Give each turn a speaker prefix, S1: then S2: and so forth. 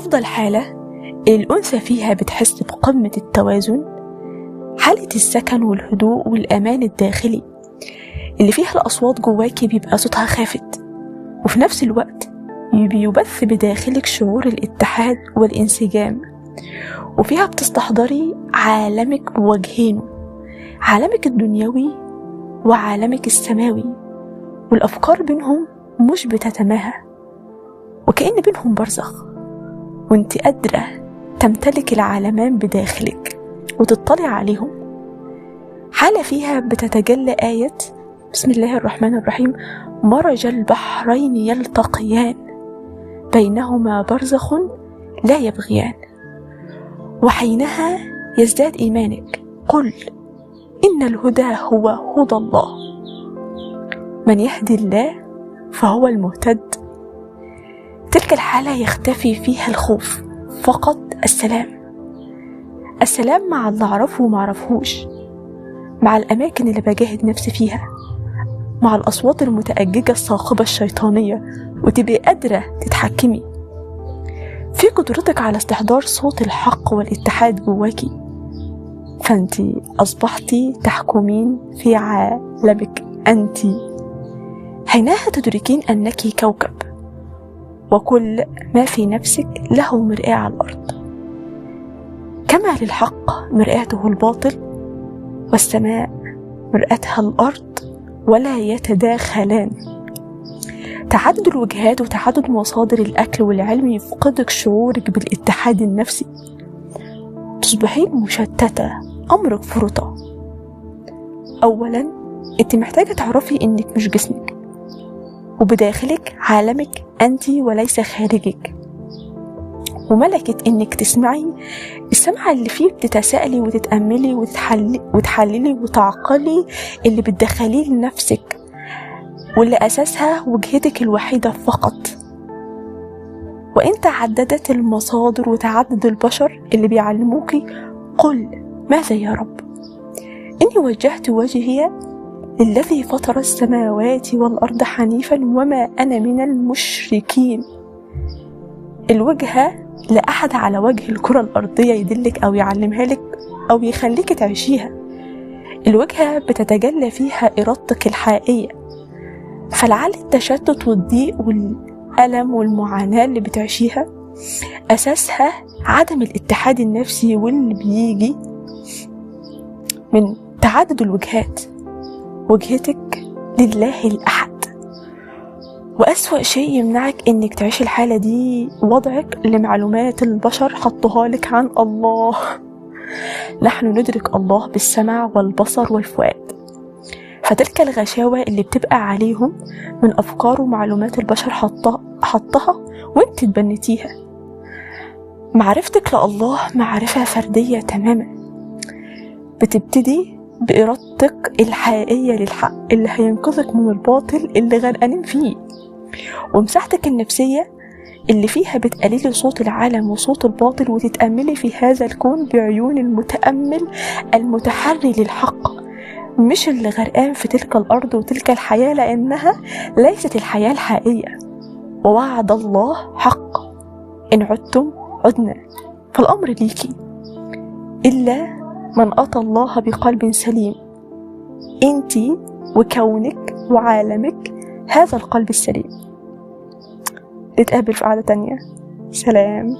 S1: أفضل حالة الأنثى فيها بتحس بقمة التوازن، حالة السكن والهدوء والأمان الداخلي اللي فيها الأصوات جواكي بيبقى صوتها خافت، وفي نفس الوقت بيبث بداخلك شعور الاتحاد والانسجام، وفيها بتستحضري عالمك بوجهين، عالمك الدنيوي وعالمك السماوي، والأفكار بينهم مش بتتماهى، وكأن بينهم برزخ، وانت قادرة تمتلك العالمان بداخلك وتطلع عليهم. حالة فيها بتتجلى آية بسم الله الرحمن الرحيم: مرج البحرين يلتقيان بينهما برزخ لا يبغيان. وحينها يزداد إيمانك. قل إن الهدى هو هدى الله، من يهدي الله فهو المهتد. تلك الحالة يختفي فيها الخوف، فقط السلام مع اللي أعرفه وما أعرفهوش، مع الأماكن اللي بجاهد نفسي فيها، مع الأصوات المتأججة الصاخبة الشيطانية، وتبقي قادرة تتحكمي في قدرتك على استحضار صوت الحق والاتحاد جواكي، فأنتي أصبحتي تحكمين في عالمك أنتي. حينها تدركين أنك كوكب، وكل ما في نفسك له مرآة على الأرض، كما للحق مرآته الباطل، والسماء مرآتها الأرض، ولا يتداخلان. تعدد الوجهات وتعدد مصادر الأكل والعلم يفقدك شعورك بالاتحاد النفسي، تصبحين مشتتة، أمرك فرطة. أولا أنت محتاجة تعرفي أنك مش جسمك، وبداخلك عالمك أنت وليس خارجك، وملكة أنك تسمعي السمع اللي فيه بتتساءلي وتتأملي وتحللي وتعقلي اللي بتدخليه لنفسك، واللي أساسها وجهتك الوحيدة فقط. وإن تعددت المصادر وتعدد البشر اللي بيعلموكي، قل ماذا يا رب؟ إني وجهت وجهي للذي فطر السماوات والأرض حنيفا وما أنا من المشركين. الوجهة لا أحد على وجه الكرة الأرضية يدلك أو يعلمها لك أو يخليك تعيشيها. الوجهة بتتجلى فيها إرادتك الحقيقية، فلعل التشتت والضيق والألم والمعاناة اللي بتعيشيها أساسها عدم الاتحاد النفسي، واللي بيجي من تعدد الوجهات. وجهتك لله الأحد، وأسوأ شيء يمنعك إنك تعيش الحالة دي وضعك لمعلومات البشر حطوها لك عن الله. نحن ندرك الله بالسمع والبصر والفؤاد، فتلك الغشاوة اللي بتبقى عليهم من أفكار ومعلومات البشر حطها وانت تبنتيها. معرفتك لله معرفة فردية تماما، بتبتدي بإرادتك الحقيقية للحق اللي هينقذك من الباطل اللي غرقانين فيه، ومساحتك النفسية اللي فيها بتقللي صوت العالم وصوت الباطل، وتتأملي في هذا الكون بعيون المتأمل المتحري للحق، مش اللي غرقان في تلك الأرض وتلك الحياة، لأنها ليست الحياة الحقيقية. ووعد الله حق، إن عدتم عدنا، فالأمر ليكي، إلا من أتى الله بقلب سليم. أنتي وكونك وعالمك هذا القلب السليم. نتقابل في قعدة تانية. سلام.